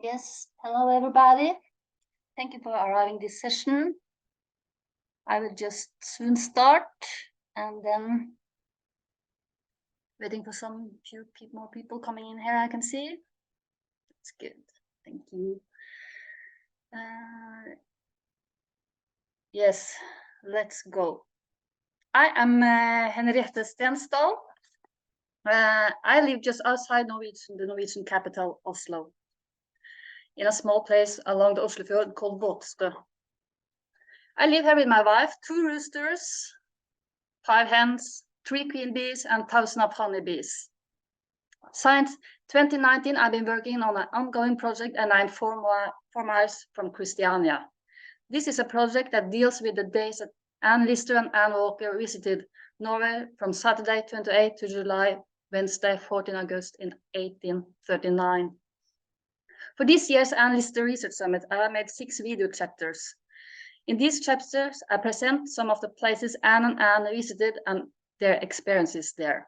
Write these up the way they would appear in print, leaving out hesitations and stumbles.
Yes, hello everybody. Thank you for arriving this session. I will just soon start and then waiting for more people coming in here I can see. That's good. Thank you. Yes, let's go. I am Henriette Stensdal. I live just outside the Norwegian capital, Oslo, in a small place along the Oslofjord called Vågstø. I live here with my wife, 2 roosters, 5 hens, 3 queen bees, and 1,000 of honeybees. Since 2019, I've been working on an ongoing project, and I'm 4 miles from Christiania. This is a project that deals with the days that Anne Lister and Anne Walker visited Norway from Saturday 28 to July, Wednesday 14 August in 1839. For this year's Anne Lister Research Summit, I have made 6 video chapters. In these chapters, I present some of the places Anne and Anne visited and their experiences there.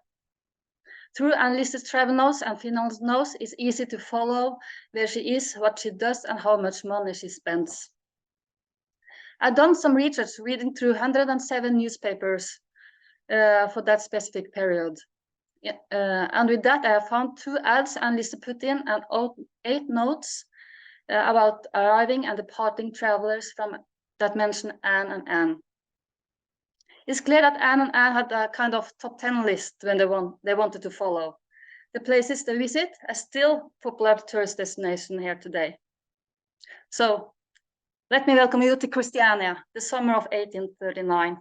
Through Anne Lister's travel notes and finance notes, it's easy to follow where she is, what she does, and how much money she spends. I've done some research reading through 107 newspapers for that specific period. And with that, I have found 2 ads Anne Lister put in and 8 notes about arriving and departing travelers that mention Anne and Anne. It's clear that Anne and Anne had a kind of top 10 list when they wanted to follow. The places they visit are still popular tourist destination here today. So let me welcome you to Christiania, the summer of 1839.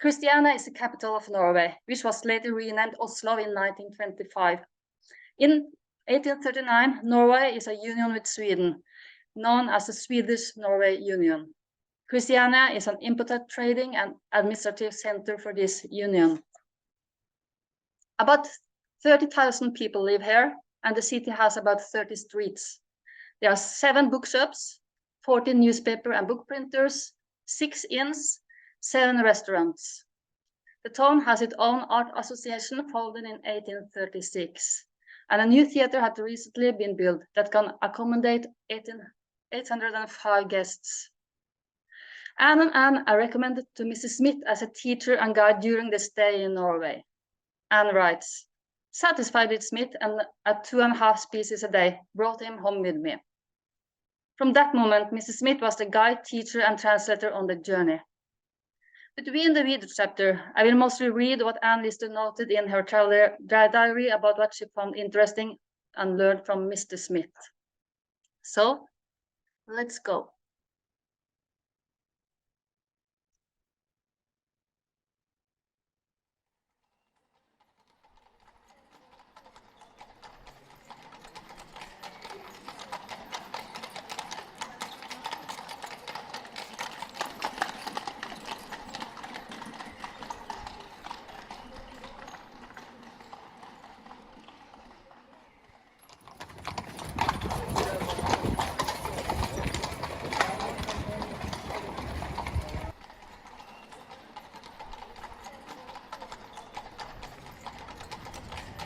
Christiania is the capital of Norway, which was later renamed Oslo in 1925. In 1839, Norway is a union with Sweden, known as the Swedish-Norway Union. Christiania is an important trading and administrative center for this union. About 30,000 people live here, and the city has about 30 streets. There are 7 bookshops, 14 newspaper and book printers, 6 inns, 7 restaurants. The town has its own art association founded in 1836, and a new theater had recently been built that can accommodate 805 guests. Anne and Anne are recommended to Mrs. Smith as a teacher and guide during the stay in Norway. Anne writes, "Satisfied with Smith and at 2.5 species a day, brought him home with me." From that moment, Mrs. Smith was the guide, teacher, and translator on the journey. Between the video chapter, I will mostly read what Anne Lister noted in her travel diary about what she found interesting and learned from Mr. Smith. So, let's go.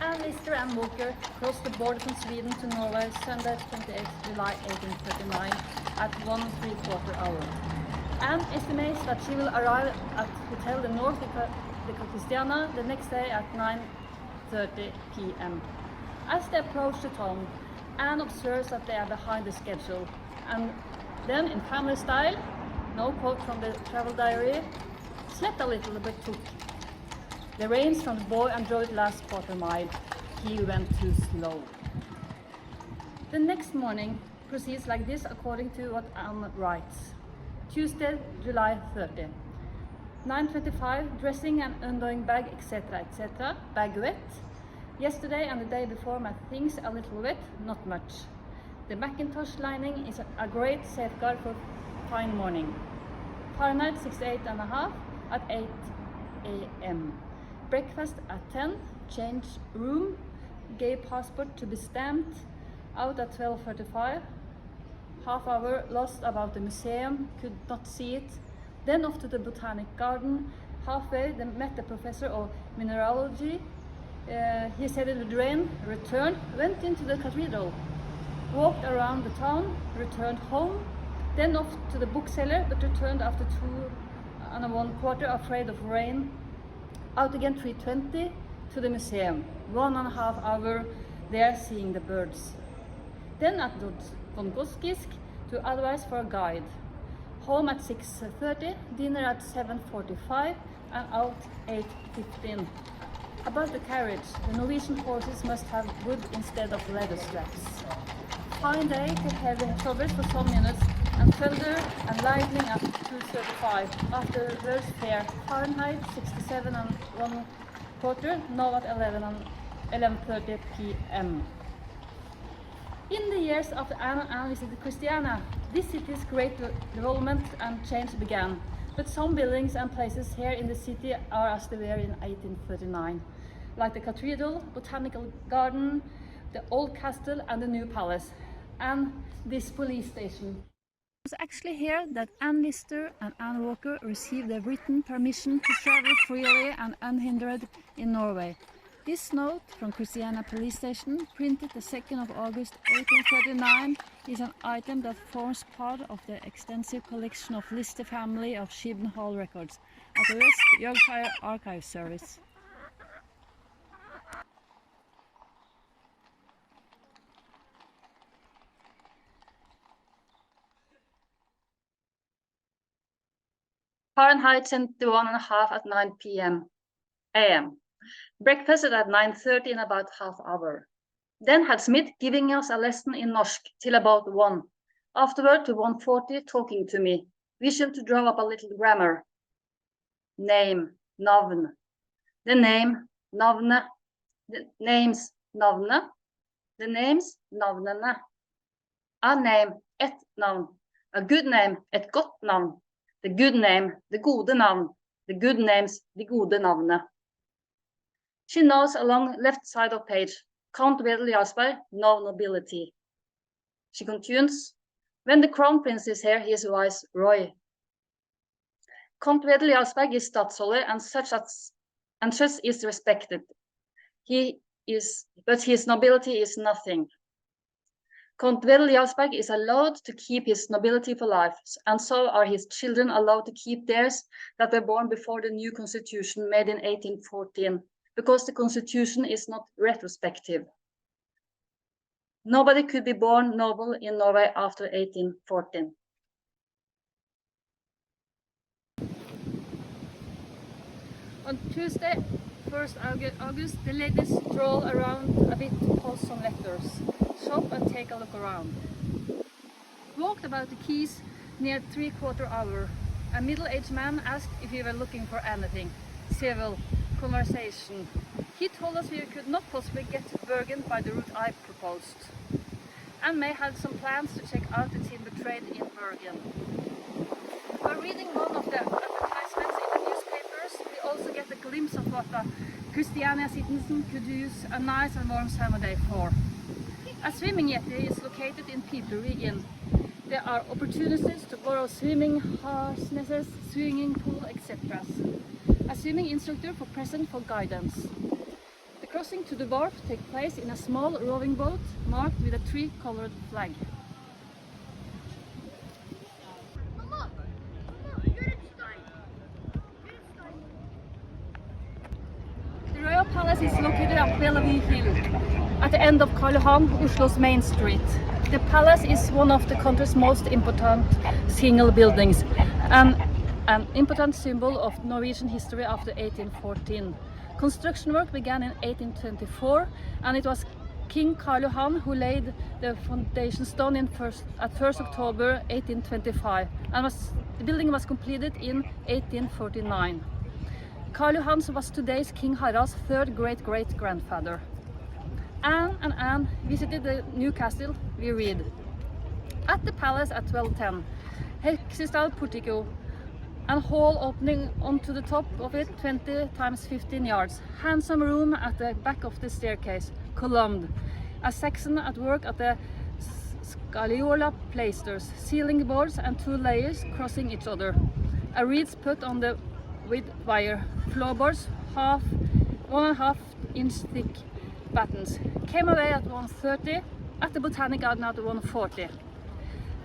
Anne Lister and Walker crossed the border from Sweden to Norway Sunday 28 July 1839 at 1¾ hour. Anne estimates that she will arrive at Hotel the North de Christiania the next day at 9:30 p.m. As they approach the town, Anne observes that they are behind the schedule, and then in family style, no quote from the travel diary, slept a little but took the reins from the boy and drove the last quarter mile. He went too slow. The next morning proceeds like this according to what Anne writes. Tuesday, July 30. 9:25, dressing and undoing bag, etc., etc. Bag wet. Yesterday and the day before my things a little wet, not much. The Macintosh lining is a great safeguard for fine morning. Fahrenheit 68.5 at 8 a.m. Breakfast at 10, change room, gay passport to be stamped, out at 12:35, half hour lost about the museum, could not see it, then off to the botanic garden, halfway they met the professor of mineralogy, he said it would rain, returned, went into the cathedral, walked around the town, returned home, then off to the bookseller, but returned after 2¼ afraid of rain. Out again 3:20 to the museum, 1½ hour there seeing the birds. Then at von Goskisk to advice for a guide. Home at 6:30, dinner at 7:45 and out 8:15. About the carriage, the Norwegian horses must have wood instead of leather straps. Fine day to heavy showers for some minutes and thunder and lightning at 2:35. After worse fair, Fahrenheit 67¼ now at 11:30 p.m. In the years after Anne visited Christiania, this city's great development and change began. But some buildings and places here in the city are as they were in 1839, like the cathedral, botanical garden, the old castle and the new palace, and this police station. It was actually here that Anne Lister and Anne Walker received a written permission to travel freely and unhindered in Norway. This note from Christiania police station, printed the 2nd of August 1839, is an item that forms part of the extensive collection of Lister family of Shibden Hall records at the West Yorkshire Archive Service. Fahrenheit 71½ at 9 p.m. a.m. Breakfast at 9:30 in about ½ hour. Then had Smith giving us a lesson in Norsk till about 1. Afterward to 1:40 talking to me. We should to draw up a little grammar. Name, navn. The name, navnet. The names, navnet. The names, navnene. A name, et navn. A good name, et godt navn. The good name, det gode navn. The good names, de gode navne. She knows along left side of page, Count Wedel Jarlsberg, no nobility. She continues, when the crown prince is here, he is viceroy. Count Wedel Jarlsberg is stadsholder and such is respected. But his nobility is nothing. Count Wedel Jarlsberg is allowed to keep his nobility for life, and so are his children allowed to keep theirs that were born before the new constitution made in 1814. Because the constitution is not retrospective. Nobody could be born noble in Norway after 1814. On Tuesday, 1st August, the ladies stroll around a bit to post some letters, shop and take a look around. Walked about the quays near 3/4 hour. A middle-aged man asked if we were looking for anything. Civil conversation. He told us we could not possibly get to Bergen by the route I proposed. And May had some plans to check out the timber trade in Bergen. By reading one of the advertisements in the newspapers, we also get a glimpse of what a Christiania citizen could use a nice and warm summer day for. A swimming jetty is located in Piperøy Inn. There are opportunities to borrow swimming harnesses, swimming pool, etc. A swimming instructor for present for guidance. The crossing to the wharf takes place in a small rowing boat marked with a 3-colored flag. The Royal Palace is located at Bellevue Hill, at the end of Karl Johan, Oslo's main street. The palace is one of the country's most important single buildings and an important symbol of Norwegian history after 1814. Construction work began in 1824 and it was King Karl Johan who laid the foundation stone at 1st October 1825 and the building was completed in 1849. Karl Johan was today's King Harald's 3rd great-great-grandfather. Anne and Anne visited the new castle, we read. At the palace at 12:10, hexastyle portico and hall opening onto the top of it 20 × 15 yards. Handsome room at the back of the staircase, columned. A Saxon at work at the scagliola plaisters, ceiling boards and 2 layers crossing each other. A reeds put on the with wire floorboards, 1½ inch thick battens. Came away at 1:30. at the Botanic Garden at 1:40.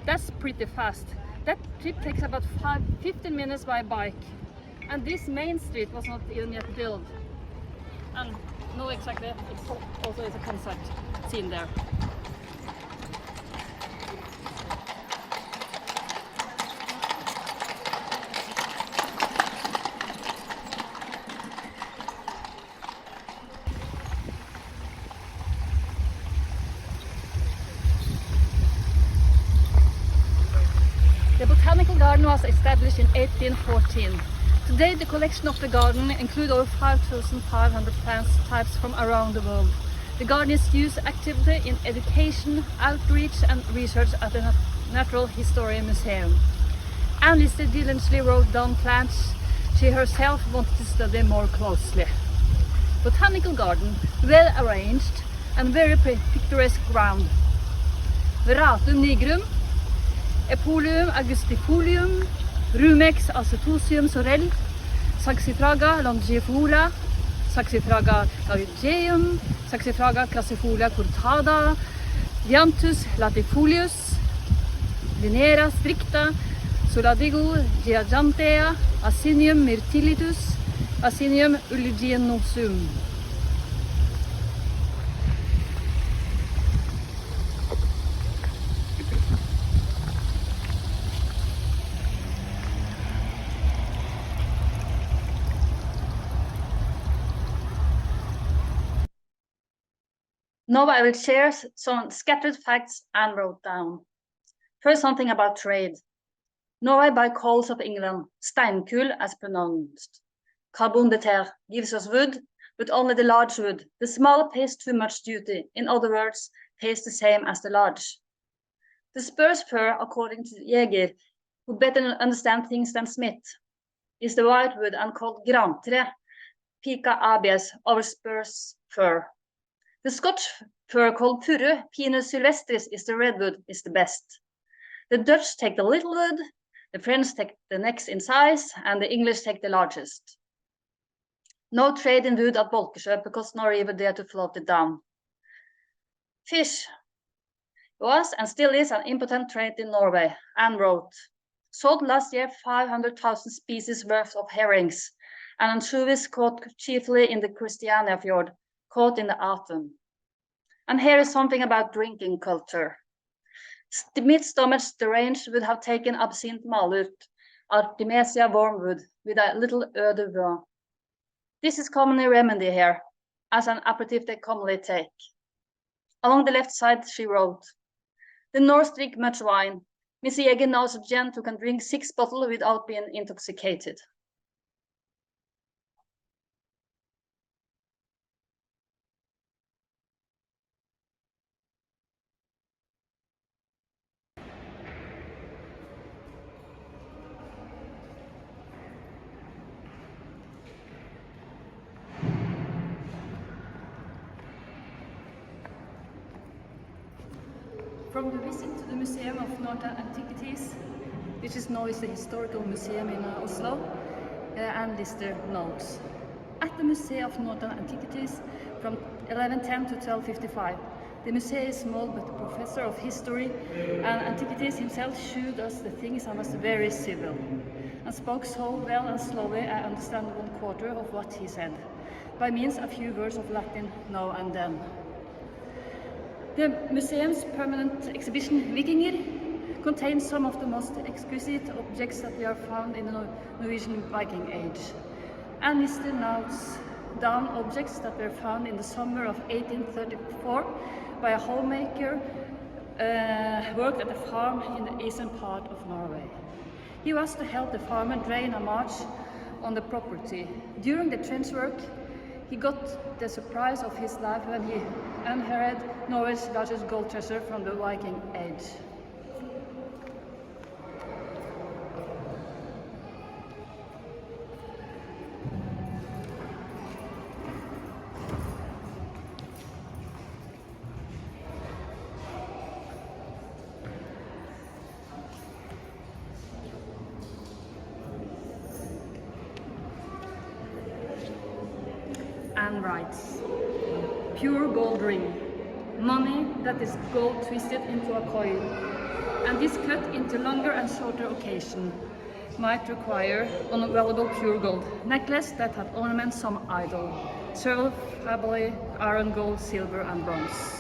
That's pretty fast. That trip takes about 15 minutes by bike. And this main street was not even yet built. And no, exactly, it's also is a concert scene there. The Botanical Garden was established in 1814. Today the collection of the garden includes over 5,500 plant types from around the world. The garden is used actively in education, outreach and research at the Natural History Museum. Anne Lister diligently wrote down plants she herself wanted to study more closely. Botanical garden, well arranged and very picturesque ground. Veratum nigrum, Epolium augustifolium, Rumex acetosium sorel, Saxifraga longifolia, Saxifraga laryngeum, Saxifraga crassifolia cortada, Dianthus latifolius, Linera stricta, Soladigo gigantea, Asinium myrtilitus, Asinium uliginosum. Now I will share some scattered facts Anne wrote down. First, something about trade. Norway buys coals of England, steinkul as pronounced. Carbon de terre gives us wood, but only the large wood. The small pays too much duty. In other words, pays the same as the large. The spruce fir, according to Jäger, who better understand things than Smith, is the white wood and called grantre, Pica abies, or spruce fir. The Scotch fir called Purru, Pinus sylvestris, is the redwood, is the best. The Dutch take the little wood, the French take the next in size, and the English take the largest. No trade in wood at Bolkesjø because no river dare to float it down. Fish was and still is an important trade in Norway. Anne wrote, sold last year 500,000 species worth of herrings, and anchovies caught chiefly in the Christiania fjord, caught in the autumn. And here is something about drinking culture. Mid-stomach, the range would have taken absinthe malut, Artemisia wormwood, with a little eau de vin. This is commonly remedy here, as an aperitif they commonly take. Along the left side, she wrote, the Norse drink much wine. Miss Jäger knows a gent who can drink 6 bottles without being intoxicated. From the visit to the Museum of Northern Antiquities, which is now the historical museum in Oslo, Anne Lister notes. At the Museum of Northern Antiquities from 1110 to 1255, the museum is small, but the professor of history and antiquities himself showed us the things and was very civil, and spoke so well and slowly I understand 1/4 of what he said, by means a few words of Latin now and then. The museum's permanent exhibition Vikinger contains some of the most exquisite objects that we have found in the Norwegian Viking Age. And Lister notes down objects that were found in the summer of 1834 by a homemaker worked at a farm in the eastern part of Norway. He was to help the farmer drain a marsh on the property. During the trench work, he got the surprise of his life when he unearthed Norway's largest gold treasure from the Viking Age. Anne writes, pure gold ring, money that is gold twisted into a coin, and this cut into longer and shorter occasion might require unvaluable pure gold necklace that had ornaments some idol, several family iron, gold, silver, and bronze.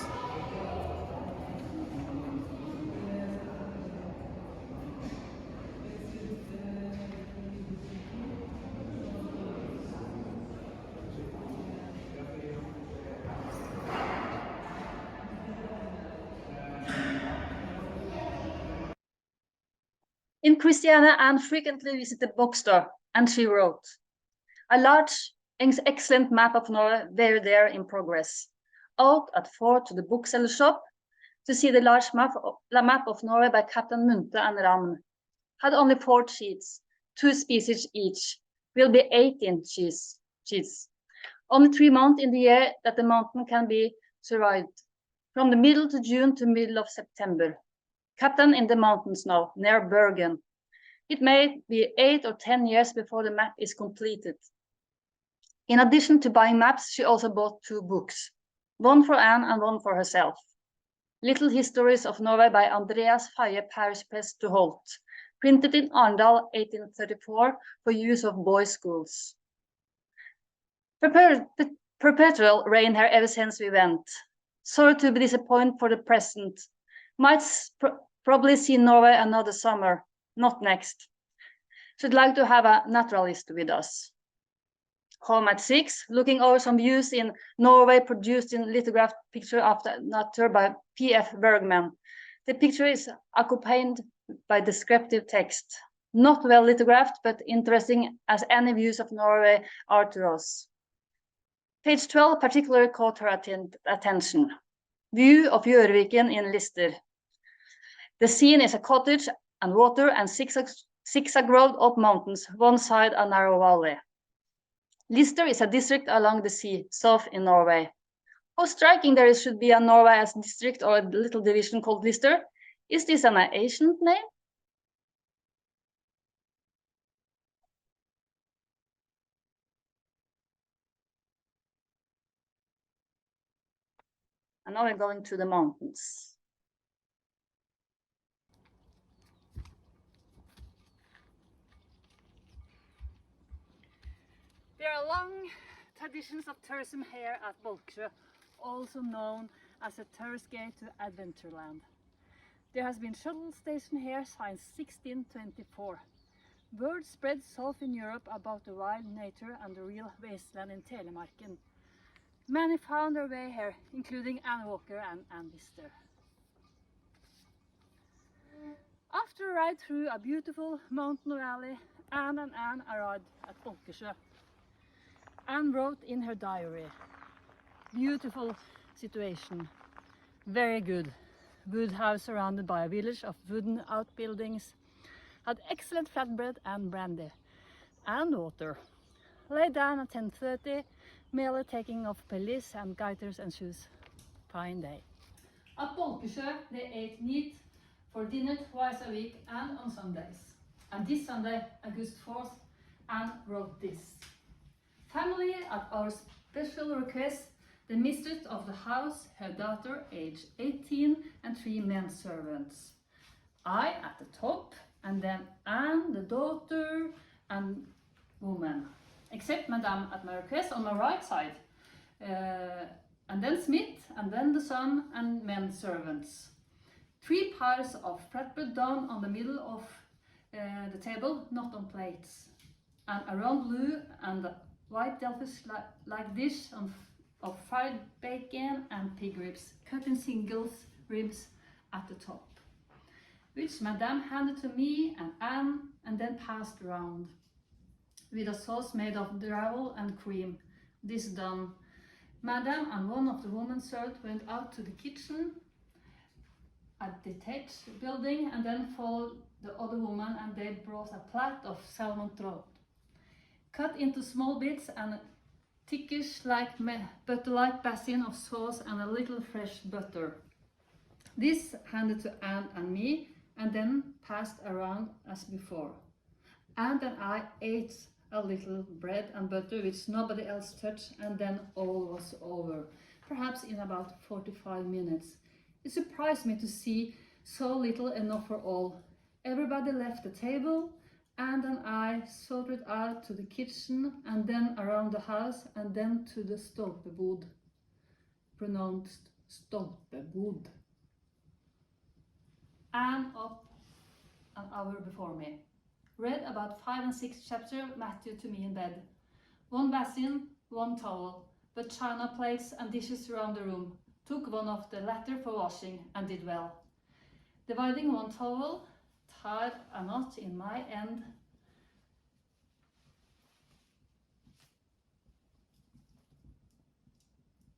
In Christiania, Anne frequently visited bookstore, and she wrote, "A large, excellent map of Norway were there in progress. Out at 4 to the bookseller shop to see the large map of Norway by Captain Munthe and Drammen. Had only 4 sheets, 2 species each, will be 18 sheets. Only 3 months in the year that the mountain can be survived, from the middle to June to middle of September. Captain in the mountains now, near Bergen. It may be 8 or 10 years before the map is completed." In addition to buying maps, she also bought 2 books, one for Anne and one for herself. Little Histories of Norway by Andreas Faye, Parish Press to Holt, printed in Arendal 1834 for use of boys' schools. Perpetual rain here ever since we went. Sorry to be disappointed for the present. Might probably see Norway another summer, not next. Should like to have a naturalist with us. Home at 6, looking over some views in Norway produced in lithographed picture after nature by P.F. Bergman. The picture is accompanied by descriptive text. Not well lithographed, but interesting as any views of Norway are to us. Page 12 particularly caught her attention. View of Gjørviken in Lister. The scene is a cottage and water and zigzag road up mountains, one side a narrow valley. Lister is a district along the sea, south in Norway. How striking there should be a Norway as district or a little division called Lister. Is this an ancient name? And now we're going to the mountains. There are long traditions of tourism here at Bolkesjø, also known as a tourist gate to Adventureland. There has been shuttle station here since 1624. Word spread south in Europe about the wild nature and the real wasteland in Telemarken. Many found their way here, including Anne Walker and Anne Lister. After a ride through a beautiful mountain valley, Anne and Anne arrived at Bolkesjø. Anne wrote in her diary, "Beautiful situation, very good. Wood house surrounded by a village of wooden outbuildings. Had excellent flatbread and brandy. And water. Lay down at 10:30, merely taking off pelisse and gaiters and shoes. Fine day." At Bolkesjø, they ate meat for dinner twice a week and on Sundays. And this Sunday, August 4th, Anne wrote this. "Family at our special request, the mistress of the house, her daughter, age 18, and 3 men servants. I at the top, and then Anne, the daughter, and woman. Except Madame at my request on my right side. And then Smith, and then the son, and men servants. 3 piles of flatbread done on the middle of the table, not on plates. And a round blue and white Delphish-like dish of fried bacon and pig ribs, cut in singles ribs at the top, which Madame handed to me and Anne and then passed around, with a sauce made of gravel and cream. This done, Madame and one of the women served went out to the kitchen, a detached building, and then followed the other woman, and they brought a plate of salmon trout, cut into small bits, and a thickish butter-like basin of sauce and a little fresh butter. This handed to Anne and me, and then passed around as before. Anne and I ate a little bread and butter which nobody else touched, and then all was over. perhaps in about 45 minutes. It surprised me to see so little enough for all. Everybody left the table, and then I sorted out to the kitchen and then around the house and then to the stolpebod, pronounced stolpebod, and up an hour before me. Read about 5 and 6 chapters Matthew to me in bed. One basin, one towel, but china plates and dishes around the room. Took one of the latter for washing and did well. Dividing one towel, tied a knot in my end,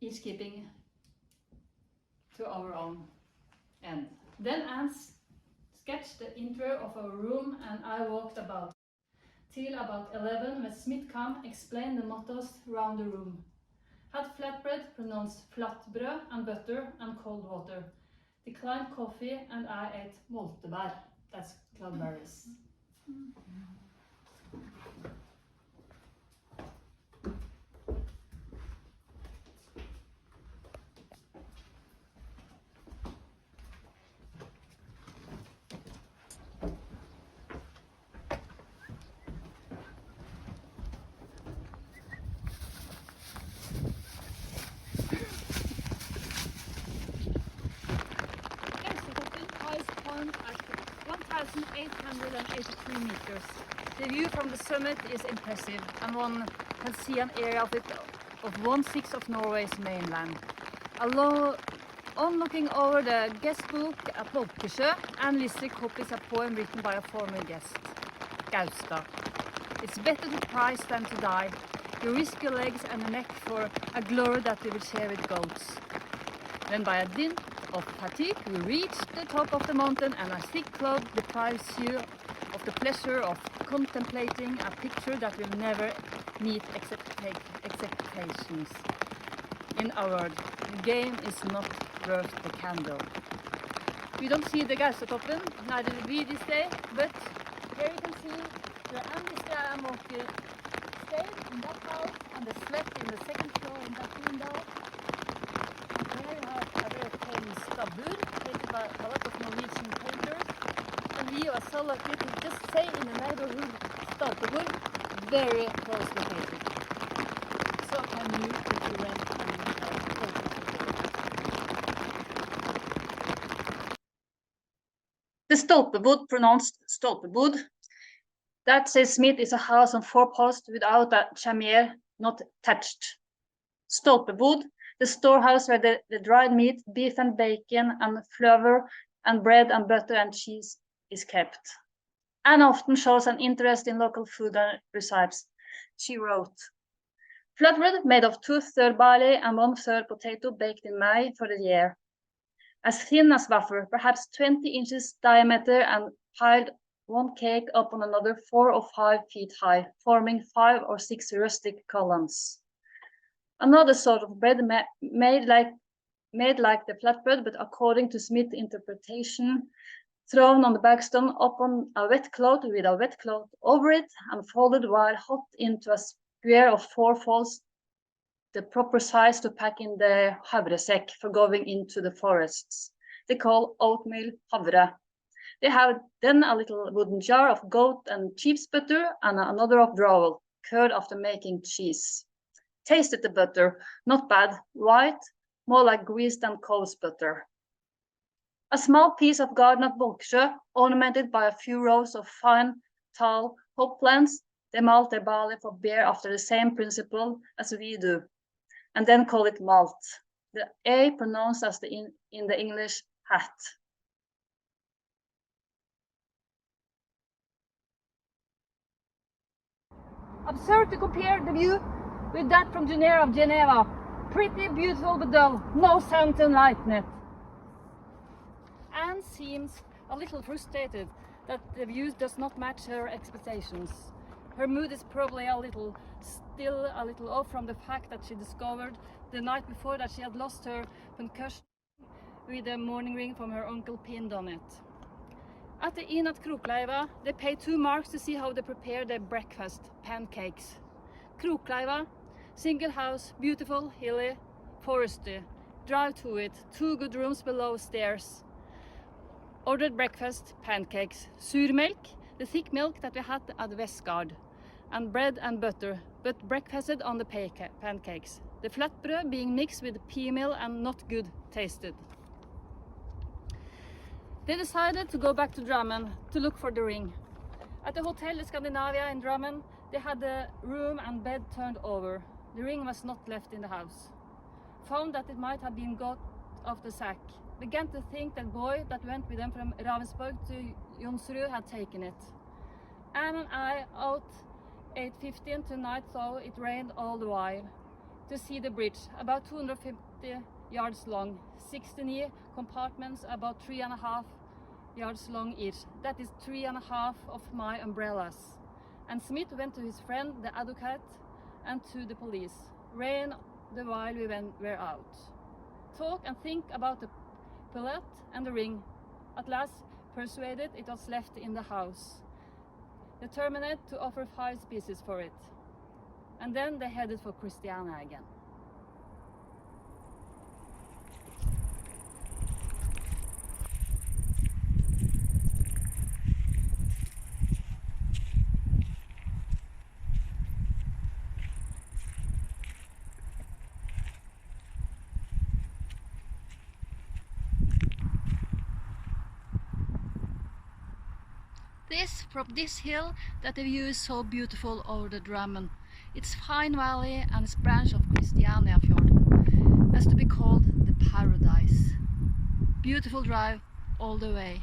each keeping to our own end. Then Anne sketched the interior of our room and I walked about. Till about 11 when Smith came, explained the mottos round the room. Had flatbread, pronounced flatbrød, and butter and cold water. Declined coffee and I ate moltebær, that's cloudberries. At 1,883 meters. The view from the summit is impressive and one can see an area of 1/6 of Norway's mainland. On looking over the guest book at Bolkesjø, Anne Lister copies a poem written by a former guest, Gaustad. It's better to prize than to die. You risk your legs and your neck for a glory that we will share with goats. Then by a dint of fatigue, we reach the top of the mountain and a thick cloud deprives you of the pleasure of contemplating a picture that will never meet expectations. In a word, the game is not worth the candle. We don't see the Gaustatoppen, neither do we this day, but here you can see where Anne and Måke stayed in that house and they slept in the second floor in that window. Here you have a very famous stabbur, created by a lot of Norwegian painters. And we are so lucky to just stay in the neighborhood Stolpebod, very close located. So can you if you rent The stolpebod, pronounced stolpebod, that, says Smith, is a house on 4 posts without a chamier, not thatched. Stolpebod, the storehouse where the dried meat, beef and bacon and flour and bread and butter and cheese is kept. Anne often shows an interest in local food and recipes. She wrote, flatbread made of 2/3 barley and 1/3 potato baked in May for the year. As thin as wafer, perhaps 20 inches diameter and piled one cake up on another 4 or 5 feet high, forming 5 or 6 rustic columns. Another sort of bread made like the flatbread, but according to Smith's interpretation, thrown on the bagstone upon a wet cloth with a wet cloth over it and folded while hot into a square of 4 folds, the proper size to pack in the havresekk for going into the forests. They call oatmeal havre. They have then a little wooden jar of goat and sheep's butter and another of drowel, curd after making cheese. Tasted the butter, not bad, white, more like grease than cow's butter. A small piece of garden at Bolkesjø, ornamented by a few rows of fine, tall hop plants. They malt their barley for beer after the same principle as we do, and then call it malt. The A pronounced as in the English hat. Absurd to compare the view with that from Geneva. Pretty beautiful but dull, no sun to enlighten it. Anne seems a little frustrated that the view does not match her expectations. Her mood is probably still a little off from the fact that she discovered the night before that she had lost her concussion with a mourning ring from her uncle pinned on it. At the inn at Krokleiva, they pay 2 marks to see how they prepare their breakfast, pancakes. Krokleiva, single house, beautiful, hilly, foresty. Drive to it. 2 good rooms below stairs. Ordered breakfast, pancakes, surmelk, the thick milk that we had at Vestgard, and bread and butter, but breakfasted on the pancakes. The flatbrød being mixed with pea meal and not good tasted. They decided to go back to Drammen to look for the ring. At the hotel Xtiania in Drammen, they had the room and bed turned over. The ring was not left in the house. Found that it might have been got off the sack. Began to think that boy that went with them from Ravensburg to Jonsrud had taken it. Anne and I out 8:15 tonight, though it rained all the while, to see the bridge, about 250 yards long, 16 compartments about 3.5 yards long each. That is 3.5 of my umbrellas. And Smith went to his friend, the advocate, and to the police. Rain the while we were out. Talk and think about the pilot and the ring. At last persuaded it was left in the house. Determined to offer 5 species for it. And then they headed for Christiania again. From this hill that the view is so beautiful over the Drammen. It's fine valley and its branch of Christiania fjord, as to be called the paradise. Beautiful drive all the way.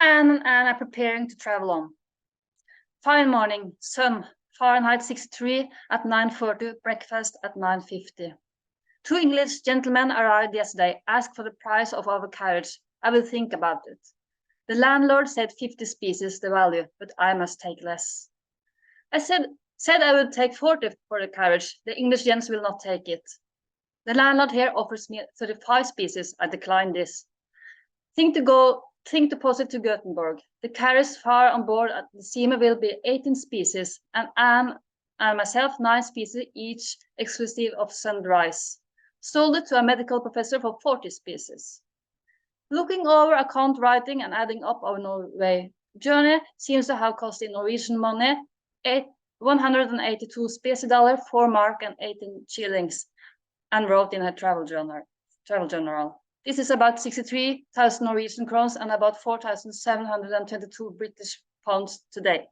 Anne and Anne are preparing to travel on. Fine morning, sun, Fahrenheit 63 at 9:40, breakfast at 9:50. 2 English gentlemen arrived yesterday, asked for the price of our carriage. I will think about it. The landlord said 50 species the value, but I must take less. I said I would take 40 for the carriage. The English gents will not take it. The landlord here offers me 35 species. I decline this. Think to post it to Gothenburg. The carriage far on board at the steamer will be 18 species, and Anne and myself 9 species each, exclusive of sunrise. Sold it to a medical professor for 40 species. Looking over account writing and adding up our Norway journey seems to have cost in Norwegian money 182 species dollars, 4 mark and 18 shillings, and wrote in her travel journal. This is about 63,000 Norwegian crowns and about 4,722 British pounds today.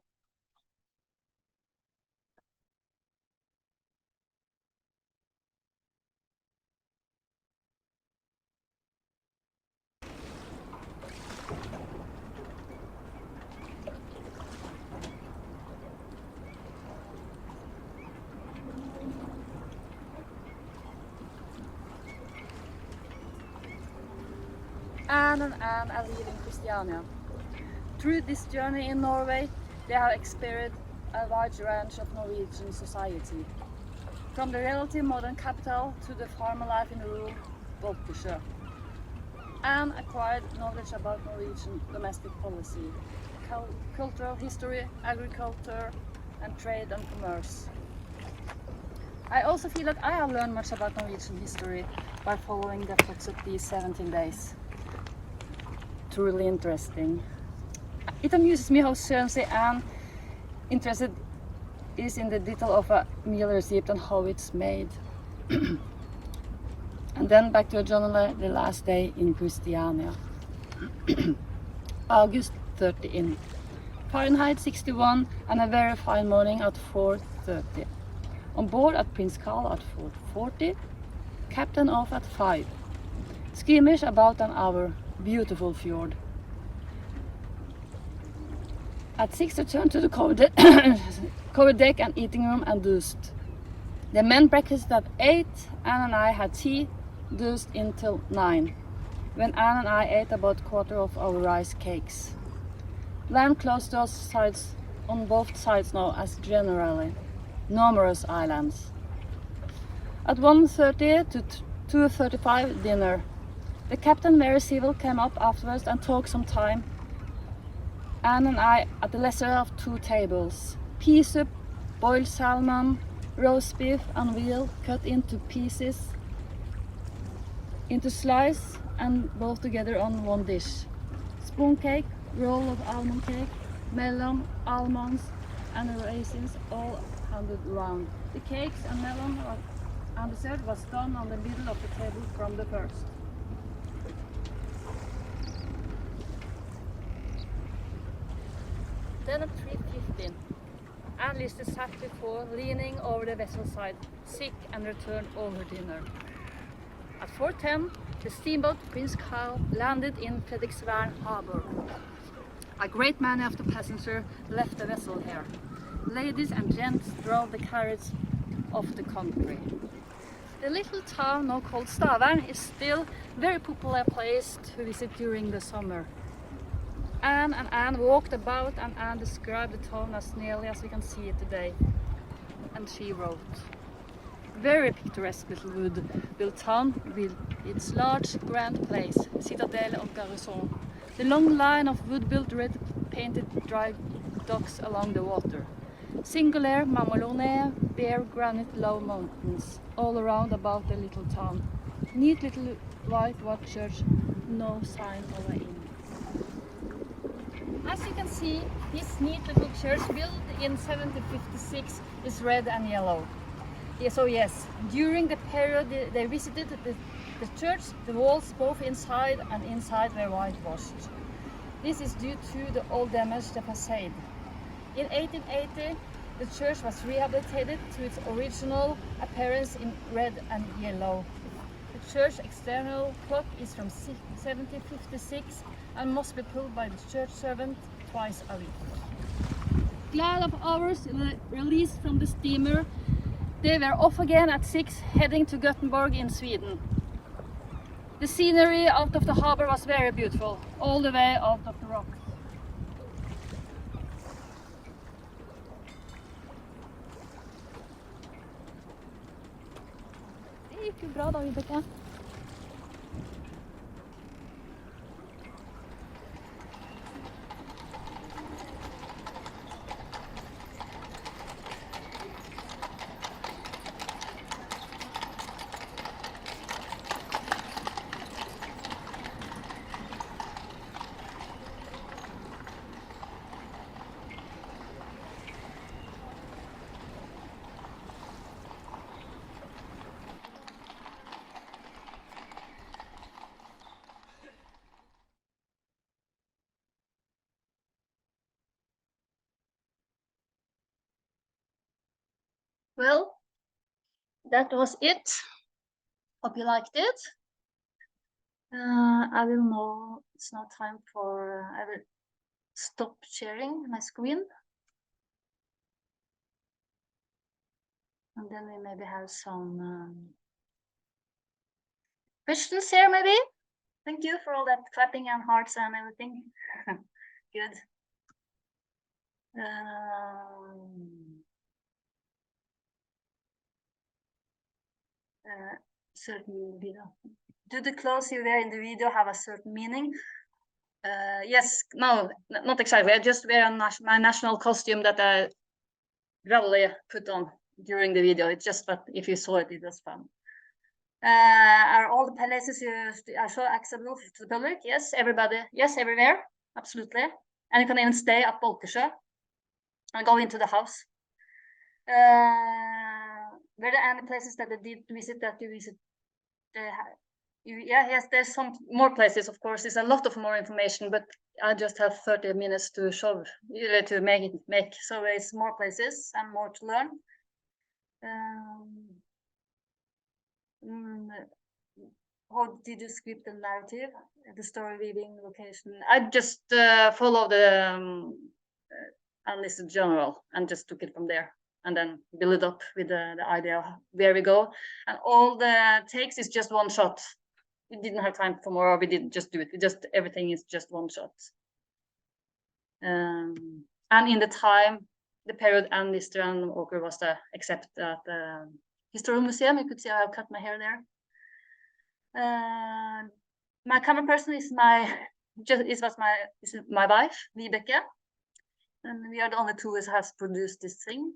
Anne and Anne are leaving Christiania. Through this journey in Norway, they have experienced a wide range of Norwegian society, from the relative modern capital to the farmer life in the rural Bolkesjø. Anne acquired knowledge about Norwegian domestic policy, cultural history, agriculture, and trade and commerce. I also feel that I have learned much about Norwegian history by following the efforts of these 17 days. Truly interesting. It amuses me how seriously Anne interested is in the detail of a meal receipt and how it's made. And then back to a journal the last day in Christiania. August 13. Fahrenheit 61 and a very fine morning at 4:30. On board at Prince Carl at 4:40. Captain off at 5. Skirmish about an hour. Beautiful fjord. At 6 return to the covered deck and eating room and dozed. The men breakfasted at 8. Anne and I had tea, dozed until 9. When Anne and I ate about quarter of our rice cakes. Land close to us sides on both sides now as generally. Numerous islands. At 1:30 to 2:35 dinner. The captain, very civil, came up afterwards and talked some time. Anne and I at the lesser of two tables. Pea soup, boiled salmon, roast beef and veal cut into pieces, into slice and both together on one dish. Spoon cake, roll of almond cake, melon, almonds and raisins all handed round. The cakes and melon and dessert was done on the middle of the table from the first. Then at 3:15, Anne Liste sat before, leaning over the vessel side, sick, and returned all her dinner. At 4:10, the steamboat Prince Carl landed in Fredriksværn harbor. A great many of the passengers left the vessel here. Ladies and gents drove the carriage of the country. The little town now called Stavern is still a very popular place to visit during the summer. Anne and Anne walked about and Anne described the town as nearly as we can see it today. And she wrote, "Very picturesque little wood-built town with its large grand place, citadel and garrison. The long line of wood-built red-painted dry docks along the water. Singular Mamolone, bare granite low mountains all around about the little town. Neat little white church, no sign of an inn." As you can see, this neat little church built in 1756 is red and yellow. So yes, during the period they visited the church, the walls both inside and inside were whitewashed. This is due to the old damage the facade. In 1880, the church was rehabilitated to its original appearance in red and yellow. The church external clock is from 1756 and must be pulled by the church servant twice a week. Glad of hours released from the steamer, they were off again at 6, heading to Gothenburg in Sweden. The scenery out of the harbor was very beautiful, all the way out of the rocks. Det gick ju bra då, Vibeke. Well, that was it. Hope you liked it. I will know it's now time for, I will stop sharing my screen. And then we maybe have some questions here, maybe. Thank you for all that clapping and hearts and everything. Good. Certain video. Do the clothes you wear in the video have a certain meaning? Yes, no, not exactly. I just wear my national costume that I gradually put on during the video. It's just that if you saw it, it was fun. Are all the places are so accessible to the public? Yes, everybody. Yes, everywhere. Absolutely. And you can even stay at Bolkesjø and go into the house. Were there any places that they did visit that you visit? Yes, there's some more places, of course. There's a lot of more information, but I just have 30 minutes to show, to make. So there's more places and more to learn. How did you script the narrative, the story weaving, location? I just follow the unlisted general and just took it from there. And then build it up with the idea of where we go. And all the takes is just one shot. We didn't have time for more, or we didn't just do it. Everything is just one shot. And in the time, the period and Lister and Åker was except at the Historical Museum. You could see I've cut my hair there. My camera person is my wife, Vibeke. and we are the only two who has produced this thing.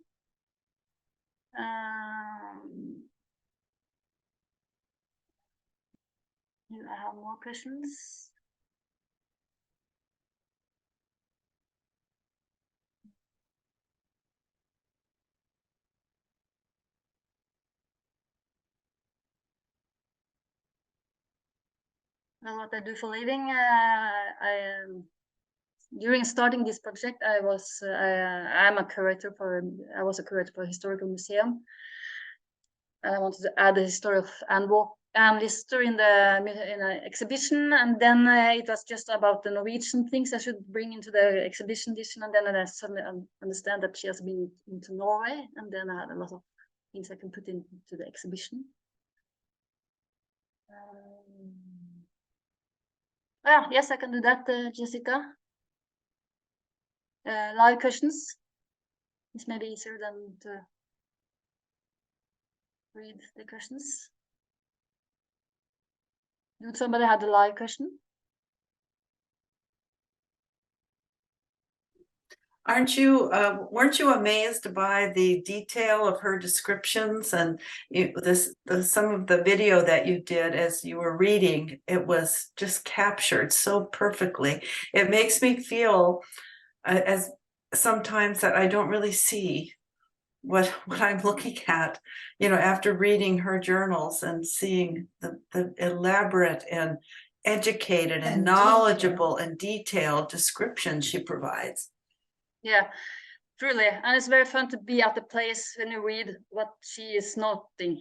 Do I have more questions? Well, what I do for a living, during starting this project, I was a curator for a historical museum. And I wanted to add the history of Anne Lister in an exhibition, and then it was just about the Norwegian things I should bring into the exhibition edition, and then I suddenly understand that she has been into Norway, and then I had a lot of things I can put into the exhibition. Yes, I can do that, Jessica. Live questions. It's maybe easier than to read the questions. Did somebody have a live question? Weren't you amazed by the detail of her descriptions and some of the video that you did as you were reading? It was just captured so perfectly. It makes me feel as sometimes that I don't really see what I'm looking at, after reading her journals and seeing the elaborate and educated and knowledgeable and detailed description she provides. Yeah, truly. And it's very fun to be at the place when you read what she is noting,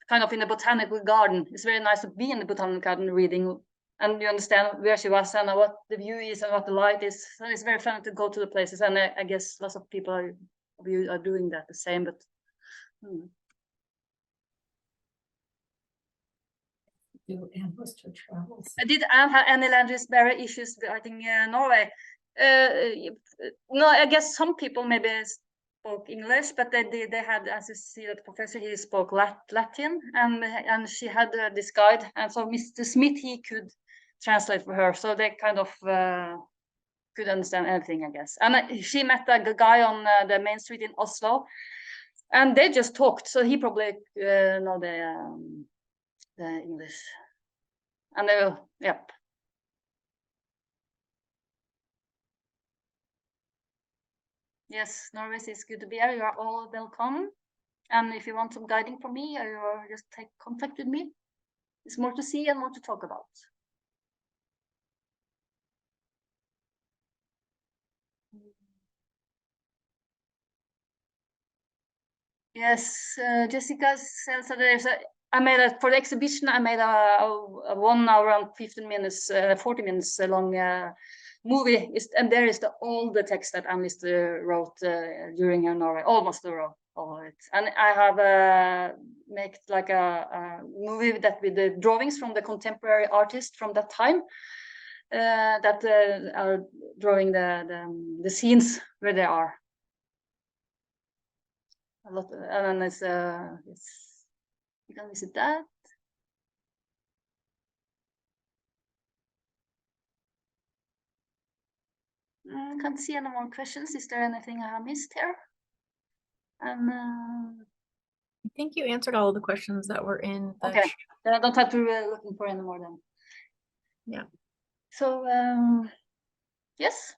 kind of in the botanical garden. It's very nice to be in the botanical garden reading, and you understand where she was and what the view is and what the light is. So it's very fun to go to the places, and I guess lots of people are doing that the same, but And most her travels. Did Anne have any language barrier issues writing Norway? No, I guess some people maybe spoke English, but they had, as you see, the professor, he spoke Latin, and she had this guide, and so Mr. Smith, he could translate for her, so they kind of could understand anything, I guess. And she met a guy on the main street in Oslo, and they just talked, so he probably know the English, and they will, yep. Yes, Norway is good to be here. You are all welcome. And if you want some guiding from me, or just take contact with me. There's more to see and more to talk about. Yes, Jessica says that I made for the exhibition. I made a 1 hour and 15 minutes, 40 minutes long movie, and there is all the text that Anne Lister wrote during her Norway, almost all of it. And I have made like a movie that with the drawings from the contemporary artists from that time that are drawing the scenes where they are. A lot, and then it's you can visit that. Can't see any more questions. Is there anything I have missed here? I think you answered all of the questions that were in the okay, then I don't have to looking for any more then. Yeah. So yes.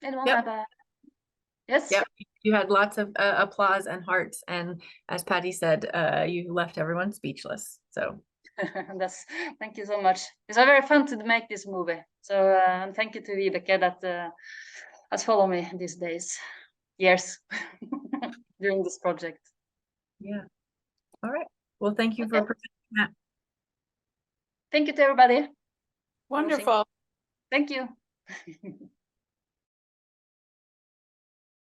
Anyone have a yes? Yep. You had lots of applause and hearts, and as Patty said, you left everyone speechless. So Thank you so much. It's very fun to make this movie. So and thank you to Vibeke that has followed me these years during this project. Yeah. All right. Well, thank you for presenting that. Thank you to everybody. Wonderful. Thank you.